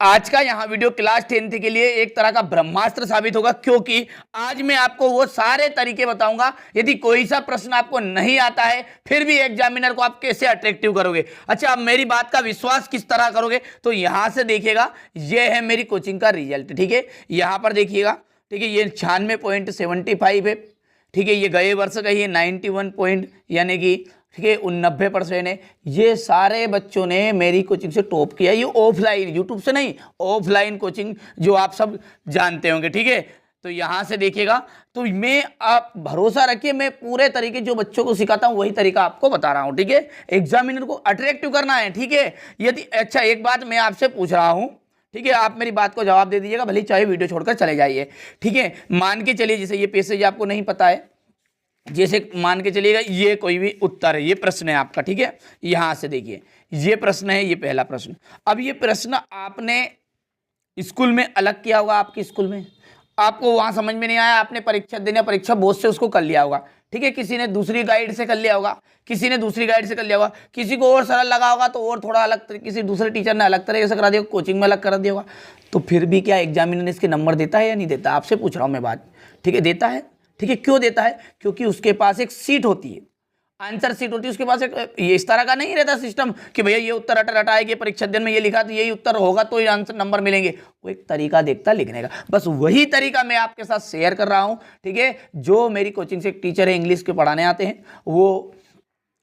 आज का यहाँ वीडियो क्लास 10th के लिए एक तरह का ब्रह्मास्त्र साबित होगा, क्योंकि आज मैं आपको वो सारे तरीके बताऊंगा। यदि कोई सा प्रश्न आपको नहीं आता है फिर भी एग्जामिनर को आप कैसे अट्रैक्टिव करोगे। अच्छा, आप मेरी बात का विश्वास किस तरह करोगे, तो यहां से देखिएगा, ये है मेरी कोचिंग का रिजल्ट। ठीक है, यहां पर देखिएगा। ठीक है, ये 96.75 है। ठीक है, ये गए वर्ष का ही 91 पॉइंट यानी कि ठीक है 90% है। ये सारे बच्चों ने मेरी कोचिंग से टॉप किया। ये ऑफलाइन, यूट्यूब से नहीं, ऑफलाइन कोचिंग जो आप सब जानते होंगे। ठीक है, तो यहां से देखिएगा। तो मैं, आप भरोसा रखिए, मैं पूरे तरीके जो बच्चों को सिखाता हूं वही तरीका आपको बता रहा हूं। ठीक है, एग्जामिनर को अट्रैक्टिव करना है। ठीक है, यदि अच्छा एक बात मैं आपसे पूछ रहा हूं, ठीक है, आप मेरी बात को जवाब दे दीजिएगा, भले चाहे वीडियो छोड़कर चले जाइए। ठीक है, मान के चलिए जैसे ये पैसेज आपको नहीं पता है, जैसे मान के चलिएगा ये कोई भी उत्तर है, ये प्रश्न है आपका। ठीक है, यहां से देखिए ये प्रश्न है, ये पहला प्रश्न। अब ये प्रश्न आपने स्कूल में अलग किया होगा, आपके स्कूल में आपको वहां समझ में नहीं आया, आपने परीक्षा देने परीक्षा बोर्ड से उसको कर लिया होगा। ठीक है, किसी ने दूसरी गाइड से कर लिया होगा, किसी ने दूसरी गाइड से कर लिया होगा, किसी को और सरल लगा होगा तो और थोड़ा अलग तरीके, किसी दूसरे टीचर ने अलग तरीके से करा दिया, कोचिंग में अलग करा दिया होगा। तो फिर भी क्या एग्जामिनर इसके नंबर देता है या नहीं देता, आपसे पूछ रहा हूं मैं बात। ठीक है, देता है। ठीक है, क्यों देता है, क्योंकि उसके पास एक सीट होती है, आंसर सीट होती है उसके पास। एक ये इस तरह का नहीं रहता सिस्टम कि भैया ये उत्तर रटाएगी परीक्षा दिन में, ये लिखा तो यही उत्तर होगा तो ये आंसर नंबर मिलेंगे। वो एक तरीका देखता लिखने का, बस वही तरीका मैं आपके साथ शेयर कर रहा हूं। ठीक है, जो मेरी कोचिंग से एक टीचर है, इंग्लिश के पढ़ाने आते हैं, वो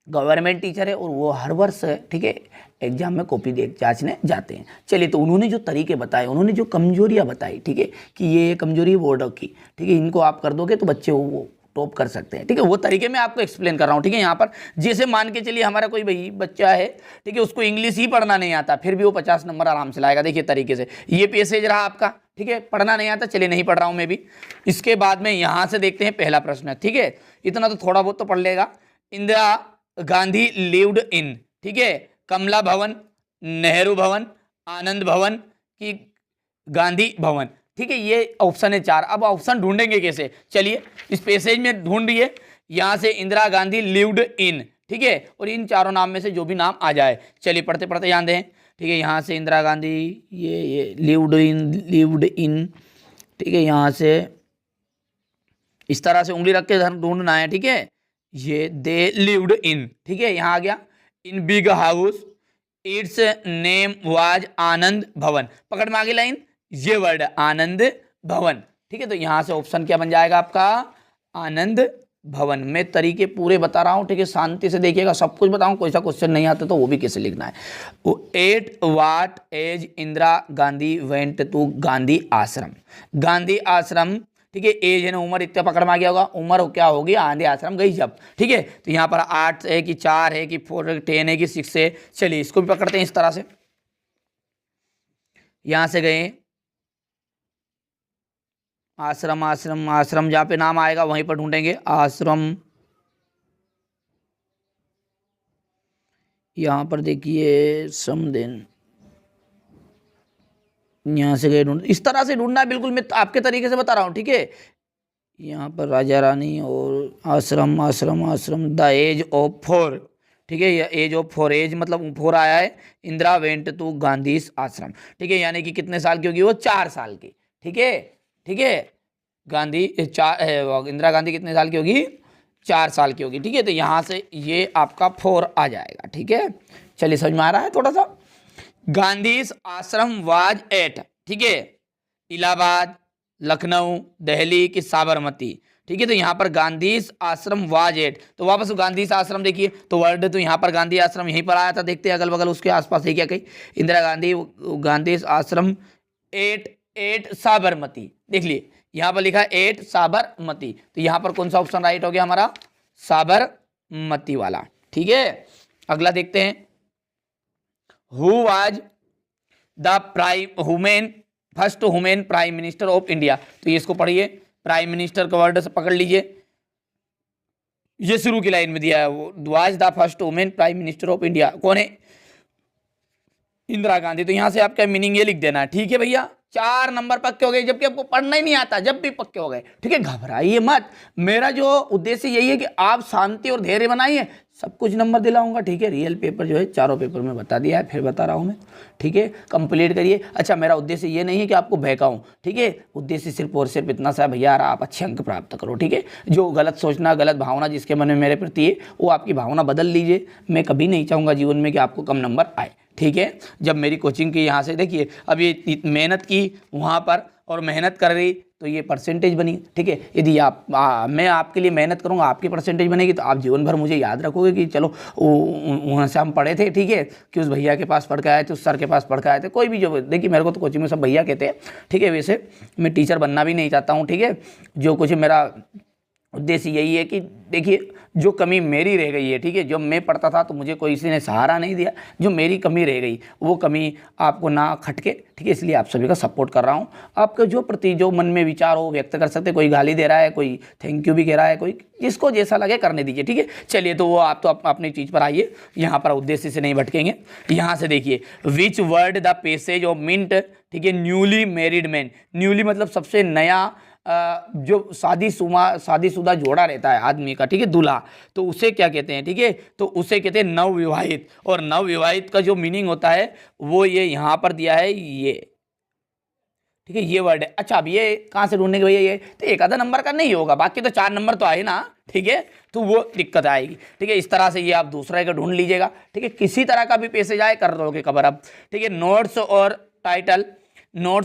गवर्नमेंट टीचर है और वो हर वर्ष ठीक है एग्जाम में कॉपी देख जांचने जाते हैं। चलिए, तो उन्होंने जो तरीके बताए, उन्होंने जो कमजोरियां बताई, ठीक है, कि ये कमजोरी बोर्ड की, ठीक है, इनको आप कर दोगे तो बच्चे वो टॉप कर सकते हैं। ठीक है, वो तरीके मैं आपको एक्सप्लेन कर रहा हूँ। ठीक है, यहाँ पर जैसे मान के चलिए हमारा कोई भाई बच्चा है, ठीक है, उसको इंग्लिश ही पढ़ना नहीं आता, फिर भी वो 50 नंबर आराम से लाएगा। देखिए तरीके से ये पैसेज रहा आपका। ठीक है, पढ़ना नहीं आता, चलिए नहीं पढ़ रहा हूँ मैं भी। इसके बाद में यहाँ से देखते हैं पहला प्रश्न। ठीक है, इतना तो थोड़ा बहुत तो पढ़ लेगा। इंदिरा गांधी लिव्ड इन, ठीक है, कमला भवन, नेहरू भवन, आनंद भवन की गांधी भवन। ठीक है, ये ऑप्शन है 4। अब ऑप्शन ढूंढेंगे कैसे, चलिए इस पैसेज में ढूंढिए। यहां से इंदिरा गांधी लिव्ड इन, ठीक है, और इन चारों नाम में से जो भी नाम आ जाए, चलिए पढ़ते पढ़ते ध्यान दें। ठीक है, यहाँ से इंदिरा गांधी, ये लिव्ड इन, ठीक है, यहाँ से इस तरह से उंगली रख के ढूंढना है। ठीक है, ये दे लिव्ड इन, ठीक है, यहाँ आ गया। In big house, its name was Anand Bhavan, पकड़ में आगे लाइन, ये वर्ड आनंद भवन। ठीक है, तो यहां से ऑप्शन क्या बन जाएगा आपका, आनंद भवन। मैं तरीके पूरे बता रहा हूं, ठीक है, शांति से देखिएगा, सब कुछ बताऊं, कोई सा क्वेश्चन नहीं आता तो वो भी कैसे लिखना है। At what age Indira Gandhi went to Gandhi Ashram, Gandhi आश्रम, ठीक है, एज है ना, उम्र इतना पकड़ में आ गया होगा, उम्र क्या होगी, गांधी आश्रम गई जब। ठीक है, तो यहाँ पर 8 है कि 4 है कि 4 10 है कि 6 है, चलिए इसको भी पकड़ते हैं इस तरह से। यहां से गए आश्रम, आश्रम आश्रम, जहाँ पे नाम आएगा वहीं पर ढूंढेंगे आश्रम। यहाँ पर देखिए समदेन, यहाँ से गए ढूंढ, इस तरह से ढूंढना है, बिल्कुल मैं आपके तरीके से बता रहा हूँ। ठीक है, यहाँ पर राजा रानी और आश्रम, आश्रम आश्रम, द एज ऑफ 4, ठीक है, ये एज ऑफ 4, एज मतलब 4 आया है। इंदिरा वेंट टू गांधी आश्रम, ठीक है, यानी कि कितने साल की होगी वो, 4 साल की। ठीक है, ठीक है, गांधी इंदिरा गांधी कितने साल की होगी, 4 साल की होगी। ठीक है, तो यहाँ से ये आपका 4 आ जाएगा। ठीक है, चलिए समझ में आ रहा है थोड़ा सा। गांधी आश्रम वाज एट, ठीक है, इलाहाबाद, लखनऊ, दिल्ली की साबरमती। ठीक है, तो यहाँ पर गांधी आश्रम वाज एट, तो वापस गांधी आश्रम देखिए, तो वर्ड तो यहाँ पर गांधी आश्रम यहीं पर आया था, देखते हैं अगल बगल उसके आसपास है क्या कहीं। इंदिरा गांधी गांधी आश्रम एट साबरमती, देख लिए यहाँ पर लिखा है 8 साबरमती, तो यहाँ पर कौन सा ऑप्शन राइट हो गया हमारा, साबरमती वाला। ठीक है, अगला देखते हैं। Who was the first women prime minister of India, तो ये इसको पढ़िए, प्राइम मिनिस्टर का वर्ड से पकड़ लीजिए, ये शुरू की लाइन में दिया है, वो was the first women prime minister of India, कौन है, इंदिरा गांधी। तो यहां से आपका मीनिंग ये लिख देना है। ठीक है भैया, 4 नंबर पक्के हो गए, जबकि आपको पढ़ना ही नहीं आता, जब भी पक्के हो गए। ठीक है, घबराइए मत, मेरा जो उद्देश्य यही है कि आप शांति और धैर्य बनाइए, सब कुछ नंबर दिलाऊंगा, ठीक है। रियल पेपर जो है चारों पेपर में बता दिया है, फिर बता रहा हूँ मैं, ठीक है। कंप्लीट करिए। अच्छा, मेरा उद्देश्य ये नहीं है कि आपको बहकाऊं, ठीक है। उद्देश्य सिर्फ और सिर्फ इतना सा है भैया, आप अच्छे अंक प्राप्त करो, ठीक है। जो गलत सोचना, गलत भावना जिसके मन में मेरे प्रति है, वो आपकी भावना बदल लीजिए। मैं कभी नहीं चाहूँगा जीवन में कि आपको कम नंबर आए, ठीक है। जब मेरी कोचिंग की यहाँ से देखिए, अब ये मेहनत की वहाँ पर और मेहनत कर रही तो ये परसेंटेज बनी, ठीक है। यदि मैं आपके लिए मेहनत करूँगा, आपकी परसेंटेज बनेगी, तो आप जीवन भर मुझे याद रखोगे कि चलो वहाँ से हम पढ़े थे, ठीक है, कि उस भैया के पास पढ़ के आए थे, उस सर के पास पढ़ के आए थे। कोई भी जो, देखिए मेरे को तो कोचिंग में सब भैया कहते हैं, ठीक है। वैसे मैं टीचर बनना भी नहीं चाहता हूँ, ठीक है। जो कुछ मेरा उद्देश्य यही है कि देखिए जो कमी मेरी रह गई है, ठीक है, जब मैं पढ़ता था तो मुझे कोई किसी ने सहारा नहीं दिया, जो मेरी कमी रह गई वो कमी आपको ना खटके, ठीक है। इसलिए आप सभी का सपोर्ट कर रहा हूँ। आपके जो प्रति जो मन में विचार हो व्यक्त कर सकते, कोई गाली दे रहा है, कोई थैंक यू भी कह रहा है, कोई जिसको जैसा लगे करने दीजिए, ठीक है। चलिए, तो वो आप तो अपनी चीज़ पर आइए, यहाँ पर उद्देश्य से नहीं भटकेंगे। यहाँ से देखिए, which word the passage of mint, ठीक है, न्यूली मैरिड मैन। न्यूली मतलब सबसे नया जो शादीशुदा जोड़ा रहता है आदमी का, ठीक है, दूल्हा, तो उसे क्या कहते हैं, ठीक है, तो उसे कहते हैं नवविवाहित। और नवविवाहित का जो मीनिंग होता है वो ये यहाँ पर दिया है, ये, ठीक है, ये वर्ड है। अच्छा, अब ये कहाँ से ढूंढने के भैया, ये तो एक आधा नंबर का नहीं होगा, बाकी तो 4 नंबर तो आए ना, ठीक है, तो वो दिक्कत आएगी, ठीक है। इस तरह से ये आप दूसरे का ढूंढ लीजिएगा, ठीक है। किसी तरह का भी पैसेज आए कर दोगे कवर अब, ठीक है। नोट्स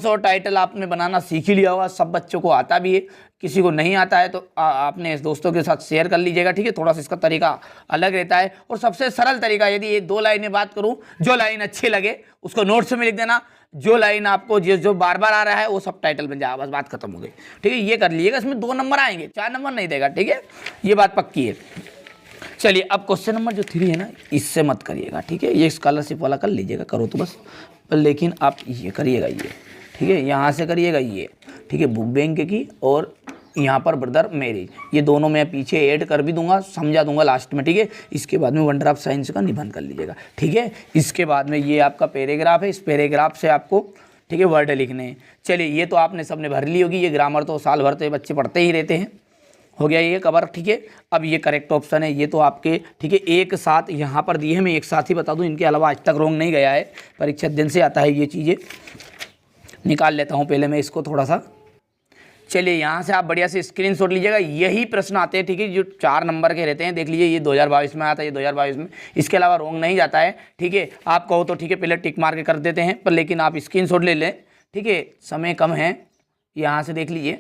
और टाइटल आपने बनाना सीख ही लिया होगा, सब बच्चों को आता भी है, किसी को नहीं आता है तो आपने दोस्तों के साथ शेयर कर लीजिएगा, ठीक है। थोड़ा सा इसका तरीका अलग रहता है, और सबसे सरल तरीका, यदि ये 2 लाइनें बात करूं, जो लाइन अच्छी लगे उसको नोट्स में लिख देना, जो लाइन आपको जो बार बार आ रहा है वो सब टाइटल बन जाएगा, बस बात खत्म हो गई, ठीक है। ये कर लीजिएगा, इसमें 2 नंबर आएंगे, 4 नंबर नहीं देगा, ठीक है, ये बात पक्की है। चलिए, अब क्वेश्चन नंबर जो 3 है ना, इससे मत करिएगा, ठीक है। ये स्कॉलरशिप वाला कर लीजिएगा, करो तो बस, लेकिन आप ये करिएगा, ये, ठीक है, यहाँ से करिएगा ये, ठीक है, बुक बैंक की, और यहाँ पर ब्रदर मैरिज, ये दोनों मैं पीछे ऐड कर भी दूंगा, समझा दूंगा लास्ट में, ठीक है। इसके बाद में वंडर ऑफ साइंस का निबंध कर लीजिएगा, ठीक है। इसके बाद में ये आपका पैराग्राफ है, इस पैराग्राफ से आपको, ठीक है, वर्ड लिखने हैं। चलिए, ये तो आपने सबने भर ली होगी, ये ग्रामर तो साल भर तो ये बच्चे पढ़ते ही रहते हैं, हो गया ये कवर, ठीक है। अब ये करेक्ट ऑप्शन है, ये तो आपके, ठीक है, एक साथ यहाँ पर दिए हैं, मैं एक साथ ही बता दूँ, इनके अलावा आज तक रॉन्ग नहीं गया है, परीक्षा दिन से आता है ये चीज़ें। निकाल लेता हूँ पहले मैं इसको थोड़ा सा। चलिए, यहाँ से आप बढ़िया से स्क्रीनशॉट लीजिएगा, यही प्रश्न आते हैं, ठीक है, जो 4 नंबर के रहते हैं। देख लीजिए, ये 2022 में आता है, ये 2022 में, इसके अलावा रॉन्ग नहीं जाता है, ठीक है। आप कहो तो ठीक है, पहले टिक मार के कर देते हैं, पर लेकिन आप स्क्रीनशॉट ले लें, ठीक है, समय कम है। यहाँ से देख लीजिए,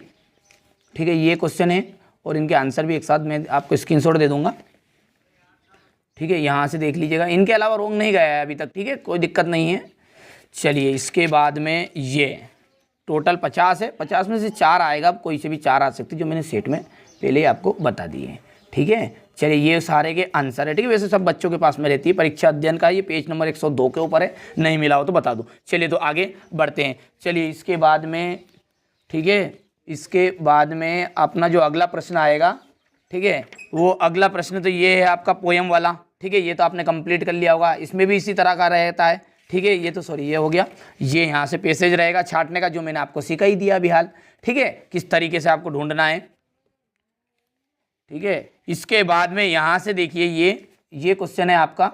ठीक है, ये क्वेश्चन है और इनके आंसर भी एक साथ मैं आपको स्क्रीनशॉट दे दूंगा, ठीक है। यहाँ से देख लीजिएगा, इनके अलावा रॉन्ग नहीं गया है अभी तक, ठीक है, कोई दिक्कत नहीं है। चलिए, इसके बाद में ये टोटल 50 है, 50 में से 4 आएगा, अब कोई से भी 4 आ सकती, जो मैंने सेट में पहले ही आपको बता दिए हैं, ठीक है। चलिए, ये सारे के आंसर है, ठीक है। वैसे सब बच्चों के पास में रहती है, परीक्षा अध्ययन का ये पेज नंबर 102 के ऊपर है, नहीं मिला हो तो बता दूँ। चलिए, तो आगे बढ़ते हैं। चलिए, इसके बाद में, ठीक है, इसके बाद में अपना जो अगला प्रश्न आएगा, ठीक है, वो अगला प्रश्न तो ये है आपका पोयम वाला, ठीक है। ये तो आपने कंप्लीट कर लिया होगा, इसमें भी इसी तरह का रहता है, ठीक है। ये तो सॉरी, ये हो गया, ये यहाँ से पैसेज रहेगा छांटने का, जो मैंने आपको सिखा ही दिया अभी हाल, ठीक है, किस तरीके से आपको ढूंढना है, ठीक है। इसके बाद में यहाँ से देखिए, ये क्वेश्चन है आपका,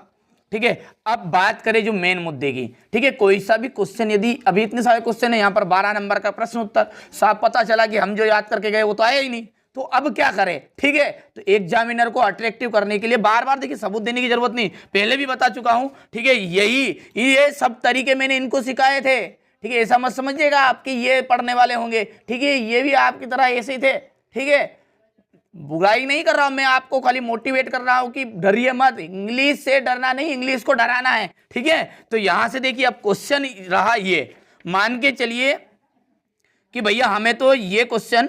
ठीक है। अब बात करें जो मेन मुद्दे की, ठीक है, कोई सा भी क्वेश्चन, यदि अभी इतने सारे क्वेश्चन है यहाँ पर, 12 नंबर का प्रश्न उत्तर, साफ पता चला कि हम जो याद करके गए वो तो आया ही नहीं, तो अब क्या करें, ठीक है। तो एग्जामिनर को अट्रैक्टिव करने के लिए बार बार देखिए सबूत देने की जरूरत नहीं, पहले भी बता चुका हूं, ठीक है। ये सब तरीके मैंने इनको सिखाए थे, ठीक है। ऐसा मत समझिएगा आपके ये पढ़ने वाले होंगे, ठीक है, ये भी आपकी तरह ऐसे ही थे, ठीक है। बुराई नहीं कर रहा हूं मैं, आपको खाली मोटिवेट कर रहा हूं कि डरिए मत, इंग्लिश से डरना नहीं, इंग्लिश को डराना है, ठीक है। तो यहां से देखिए, अब क्वेश्चन रहा ये, मान के चलिए कि भैया हमें तो ये क्वेश्चन,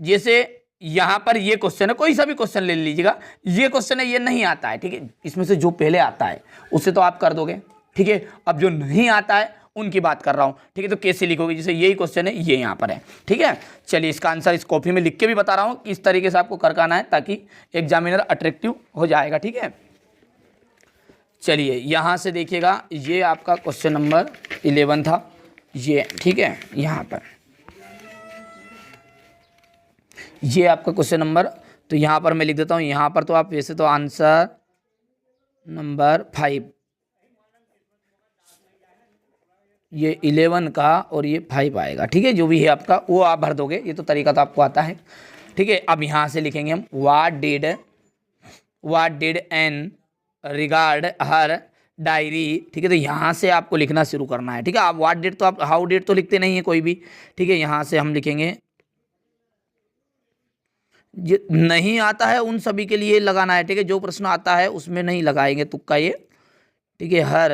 जैसे यहाँ पर ये क्वेश्चन है, कोई सा भी क्वेश्चन ले लीजिएगा, ये क्वेश्चन है, ये नहीं आता है, ठीक है। इसमें से जो पहले आता है उससे तो आप कर दोगे, ठीक है। अब जो नहीं आता है उनकी बात कर रहा हूँ, ठीक है। तो कैसे लिखोगे, जैसे यही क्वेश्चन है, ये यहाँ पर है, ठीक है। चलिए, इसका आंसर इस कॉपी में लिख के भी बता रहा हूँ, इस तरीके से आपको करना है ताकि एग्जामिनर अट्रैक्टिव हो जाएगा, ठीक है। चलिए, यहाँ से देखिएगा, ये आपका क्वेश्चन नंबर 11 था, ये, ठीक है। यहाँ पर ये आपका क्वेश्चन नंबर, तो यहाँ पर मैं लिख देता हूँ, यहाँ पर तो आप वैसे तो आंसर नंबर 5, ये 11 का और ये 5 आएगा, ठीक है। जो भी है आपका वो आप भर दोगे, ये तो तरीका तो आपको आता है, ठीक है। अब यहाँ से लिखेंगे हम what did an regard her diary, ठीक है। तो यहाँ से आपको लिखना शुरू करना है, ठीक है। आप व्हाट डिड तो आप हाउ डिड तो लिखते नहीं है कोई भी, ठीक है। यहाँ से हम लिखेंगे, नहीं आता है उन सभी के लिए लगाना है, ठीक है। जो प्रश्न आता है उसमें नहीं लगाएंगे तुक्का ये, ठीक है। हर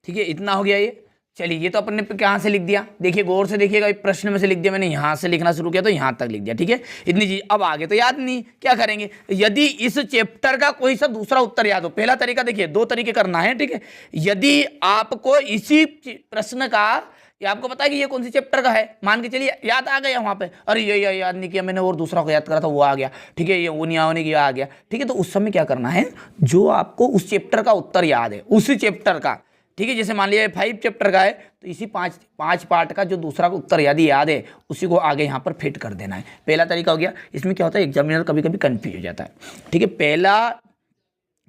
ठीक है, इतना हो गया ये। चलिए, ये तो अपन ने कहाँ से लिख दिया, देखिए गौर से देखिएगा, एक प्रश्न में से लिख दिया मैंने, यहाँ से लिखना शुरू किया तो यहाँ तक लिख दिया, ठीक है। इतनी चीज, अब आगे तो याद नहीं, क्या करेंगे, यदि इस चैप्टर का कोई सा दूसरा उत्तर याद हो। पहला तरीका देखिए, दो तरीके करना है, ठीक है। यदि आपको इसी प्रश्न का, ये आपको पता है कि ये कौन सी चैप्टर का है, मान के चलिए याद आ गया वहां पे, अरे ये याद नहीं किया मैंने और दूसरा को याद करा था वो आ गया, ठीक है, ये वो नहीं होने की आ गया, ठीक है। तो उस समय क्या करना है, जो आपको उस चैप्टर का उत्तर याद है, उसी चैप्टर का, ठीक है। जैसे मान लिया 5 चैप्टर का है, तो इसी पांच पार्ट का जो दूसरा उत्तर यदि याद है उसी को आगे यहाँ पर फिट कर देना है। पहला तरीका हो गया। इसमें क्या होता है, एग्जामिनर कभी कभी कंफ्यूज हो जाता है, ठीक है। पहला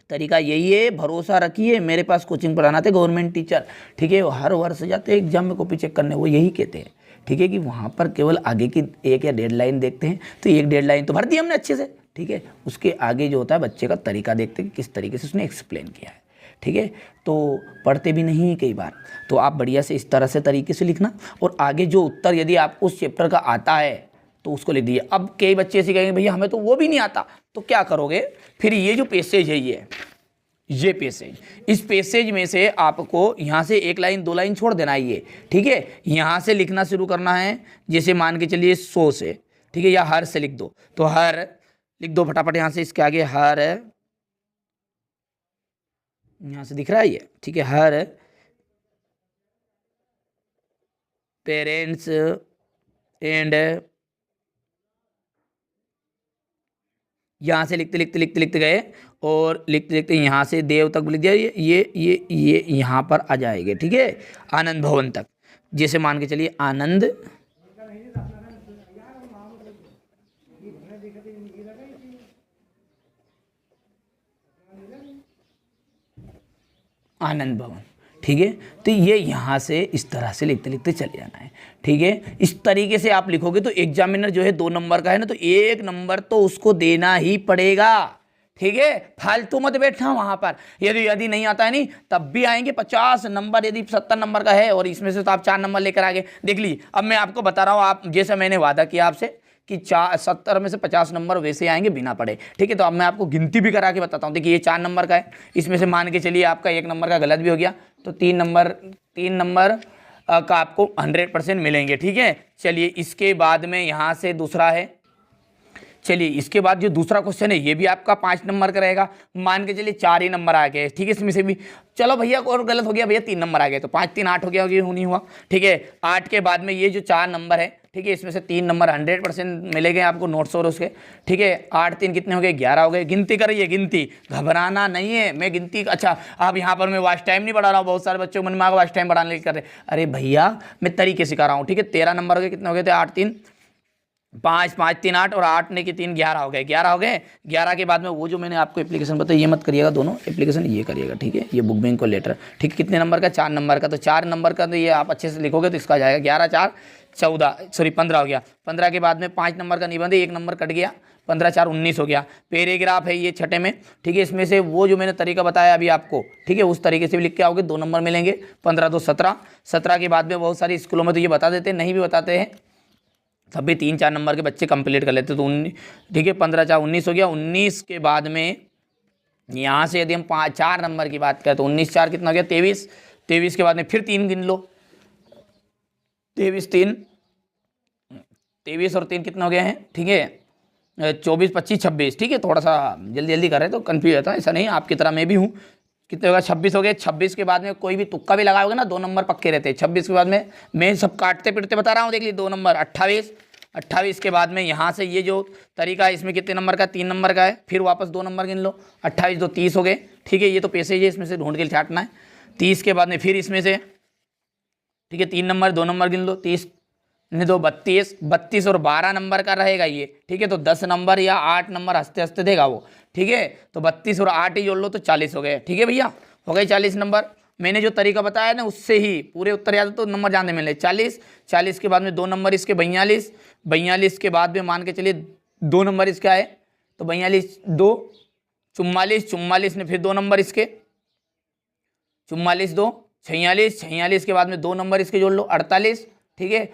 तरीका यही है, भरोसा रखिए, मेरे पास कोचिंग पढ़ाना थे गवर्नमेंट टीचर, ठीक है, वो हर वर्ष जाते हैं एग्जाम में कॉपी चेक करने, वो यही कहते हैं, ठीक है, कि वहाँ पर केवल आगे की 1 या 1.5 लाइन देखते हैं, तो 1.5 लाइन तो भर दी हमने अच्छे से, ठीक है। उसके आगे जो होता है बच्चे का तरीका देखते हैं कि किस तरीके से उसने एक्सप्लेन किया है, ठीक है। तो पढ़ते भी नहीं है कई बार, तो आप बढ़िया से इस तरह से तरीके से लिखना, और आगे जो उत्तर यदि आपको उस चैप्टर का आता है तो उसको लिख दीजिए। अब कई बच्चे ऐसे कहेंगे भैया हमें तो वो भी नहीं आता, तो क्या करोगे फिर, ये जो पैसेज है ये पैसेज, इस पैसेज में से आपको यहाँ से 1 लाइन 2 लाइन छोड़ देना है ये, ठीक है। यहाँ से लिखना शुरू करना है, जैसे मान के चलिए 100 से, ठीक है, या हर से लिख दो, तो हर लिख दो फटाफट, यहाँ से इसके आगे हर, यहाँ से दिख रहा है ये, ठीक है, हर पेरेंट्स एंड, यहाँ से लिखते गए, और लिखते लिखते यहाँ से देव तक लिख दिया, ये यहाँ पर आ जाएंगे, ठीक है, आनंद भवन तक। जैसे मान के चलिए आनंद आनंद भवन, ठीक है। तो ये यहाँ से इस तरह से लिखते लिखते चले जाना है, ठीक है। इस तरीके से आप लिखोगे तो एग्जामिनर जो है 2 नंबर का है ना, तो 1 नंबर तो उसको देना ही पड़ेगा, ठीक है। फालतू मत बैठना वहां पर, यदि नहीं आता है नहीं तब भी आएंगे 50 नंबर, यदि 70 नंबर का है और इसमें से तो आप 4 नंबर लेकर आगे। देख लीजिए, अब मैं आपको बता रहा हूँ, आप जैसे मैंने वादा किया आपसे कि 70 में से 50 नंबर वैसे आएंगे बिना पढ़े, ठीक है। तो अब मैं आपको गिनती भी करा के बताता हूँ। देखिए ये 4 नंबर का है, इसमें से मान के चलिए आपका 1 नंबर का गलत भी हो गया, तो 3 नंबर का आपको 100% मिलेंगे, ठीक है। चलिए इसके बाद में यहाँ से दूसरा है, चलिए इसके बाद जो दूसरा क्वेश्चन है ये भी आपका 5 नंबर का रहेगा, मान के चलिए 4 ही नंबर आ गए, ठीक है। इसमें से भी चलो भैया और गलत हो गया भैया, 3 नंबर आ गए, तो 5 3 8 हो गया, नहीं हुआ, ठीक है। 8 के बाद में ये जो 4 नंबर है, ठीक है, इसमें से 3 नंबर 100% मिलेंगे आपको नोट्स और उसके, ठीक है। 8 3 कितने हो गए, 11 हो गए। गिनती करिए, गिनती, घबराना नहीं है, मैं गिनती, अच्छा आप यहाँ पर मैं वॉच टाइम नहीं बढ़ा रहा हूँ, बहुत सारे बच्चों को मन में आगे वॉच टाइम बढ़ाने कर रहे, अरे भैया मैं तरीके सिखा रहा हूँ, ठीक है। 13 नंबर हो गए, कितने हो गए थे, 8 3 5 5 3 8 और 8 ने कि 3 11 हो गए, 11 हो गए। 11 के बाद में वो जो मैंने आपको एप्लीकेशन बताया ये मत करिएगा, दोनों एप्लीकेशन ये करिएगा, ठीक है। ये बुक बैंक को लेटर, ठीक है, कितने नंबर का, 4 नंबर का, तो 4 नंबर का तो ये आप अच्छे से लिखोगे तो इसका जाएगा 11 4 14, सॉरी 15 हो गया। 15 के बाद में 5 नंबर का निबंध, 1 नंबर कट गया, 15 4 19 हो गया। पैराग्राफ है ये छठे में, ठीक है। इसमें से वो जो मैंने तरीका बताया अभी आपको, ठीक है, उस तरीके से भी लिख के आओगे 2 नंबर मिलेंगे। 15 2 17, 17 के बाद में बहुत सारी स्कूलों में तो ये बता देते हैं, नहीं भी बताते हैं तब भी 3 4 नंबर के बच्चे कंप्लीट कर लेते, तो 19, ठीक है, 15 4 19 हो गया। 19 के बाद में यहाँ से यदि हम 4 नंबर की बात करें तो 19 4 कितना हो गया, 23। 23 के बाद में फिर 3 गिन लो, 23 3, 23 और 3 कितना हो गए हैं, ठीक है, 24 25 26, ठीक है। थोड़ा सा जल्दी जल्दी कर रहे तो कन्फ्यूज होता है, ऐसा नहीं आपकी तरह मैं भी हूँ कितने होगा 26 हो गए। 26 के बाद में कोई भी तुक्का भी लगाओगे ना 2 नंबर पक्के रहते हैं। 26 के बाद में मैं सब काटते पिटते बता रहा हूँ, देख लीजिए 2 नंबर 28। 28 के बाद में यहाँ से ये जो तरीका है इसमें कितने नंबर का 3 नंबर का है, फिर वापस 2 नंबर गिन लो। 28 2 30 हो गए, ठीक है। ये तो पैसेज है, इसमें से ढूंढ के छाटना है। 30 के बाद में फिर इसमें से, ठीक है, 3 नंबर 2 नंबर गिन लो। 30 नहीं 2 32, 32 और 12 नंबर का रहेगा ये, ठीक है। तो 10 नंबर या 8 नंबर हंसते हंसते देगा वो, ठीक है। तो 32 और 8 ही जोड़ लो तो 40 हो गए, ठीक है भैया, हो गए 40 नंबर। मैंने जो तरीका बताया ना उससे ही पूरे उत्तर याद तो नंबर जानने मिले। 40, 40 के बाद में 2 नंबर इसके 42, 42 के बाद में मान के चलिए 2 नंबर इसके आए तो 42 2 44, 44 ने फिर 2 नंबर इसके 44 2 46, 46 के बाद में 2 नंबर इसके जोड़ लो 48, ठीक है।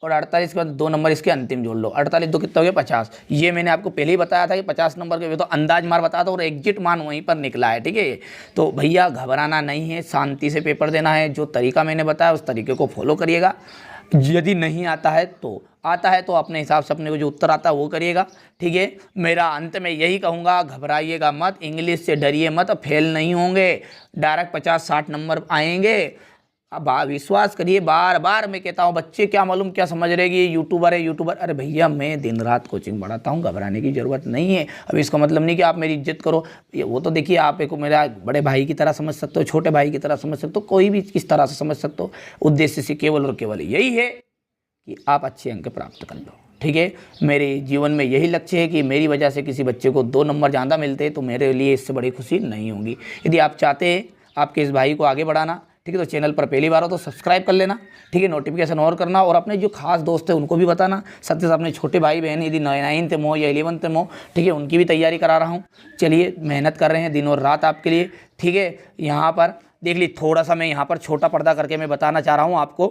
और 48 के बाद 2 नंबर इसके अंतिम जोड़ लो। 48 2 कितना हो गया 50। ये मैंने आपको पहले ही बताया था कि 50 नंबर के तो अंदाज मार बताया था और एग्जिट मान वहीं पर निकला है, ठीक है। तो भैया घबराना नहीं है, शांति से पेपर देना है। जो तरीका मैंने बताया उस तरीके को फॉलो करिएगा। यदि नहीं आता है तो अपने हिसाब से अपने को जो उत्तर आता है वो करिएगा, ठीक है। मेरा अंत में यही कहूँगा, घबराइएगा मत, इंग्लिश से डरिए मत, फेल नहीं होंगे, डायरेक्ट 50-60 नंबर आएंगे। अब विश्वास करिए, बार बार मैं कहता हूँ, बच्चे क्या मालूम क्या समझ रहे कि ये यूट्यूबर है यूट्यूबर। अरे भैया मैं दिन रात कोचिंग पढ़ाता हूँ, घबराने की ज़रूरत नहीं है। अब इसका मतलब नहीं कि आप मेरी इज्जत करो, वो तो देखिए आप एक मेरा बड़े भाई की तरह समझ सकते हो, छोटे भाई की तरह समझ सकते हो, कोई भी किस तरह से समझ सकते हो। उद्देश्य से केवल और केवल यही है कि आप अच्छे अंक प्राप्त कर लो, ठीक है। मेरे जीवन में यही लक्ष्य है कि मेरी वजह से किसी बच्चे को 2 नंबर ज़्यादा मिलते तो मेरे लिए इससे बड़ी खुशी नहीं होगी। यदि आप चाहते हैं आपके इस भाई को आगे बढ़ाना, ठीक है, तो चैनल पर पहली बार हो तो सब्सक्राइब कर लेना, ठीक है, नोटिफिकेशन और करना और अपने जो खास दोस्त है उनको भी बताना। साथ ही साथ अपने छोटे भाई बहन यदि 9th में हो या 11th में हो, ठीक है, उनकी भी तैयारी करा रहा हूँ। चलिए मेहनत कर रहे हैं दिन और रात आपके लिए, ठीक है। यहाँ पर देख लीजिए, थोड़ा सा मैं यहाँ पर छोटा पर्दा करके मैं बताना चाह रहा हूँ आपको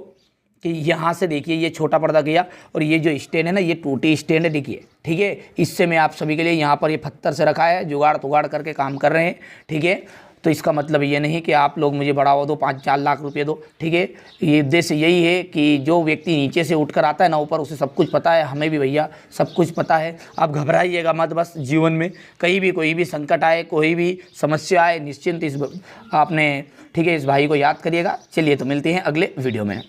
कि यहाँ से देखिए ये छोटा पर्दा किया और ये जो स्टैंड है ना ये टूटी स्टैंड है, देखिए, ठीक है। इससे मैं आप सभी के लिए यहाँ पर ये पत्थर से रखा है, जुगाड़ तुगाड़ करके काम कर रहे हैं, ठीक है। तो इसका मतलब ये नहीं कि आप लोग मुझे बढ़ावा दो, 5-4 लाख रुपए दो, ठीक है। ये उद्देश्य यही है कि जो व्यक्ति नीचे से उठकर आता है ना ऊपर, उसे सब कुछ पता है। हमें भी भैया सब कुछ पता है। आप घबराइएगा मत, बस जीवन में कहीं भी कोई भी संकट आए, कोई भी समस्या आए, निश्चिंत आपने, ठीक है, इस भाई को याद करिएगा। चलिए तो मिलते हैं अगले वीडियो में।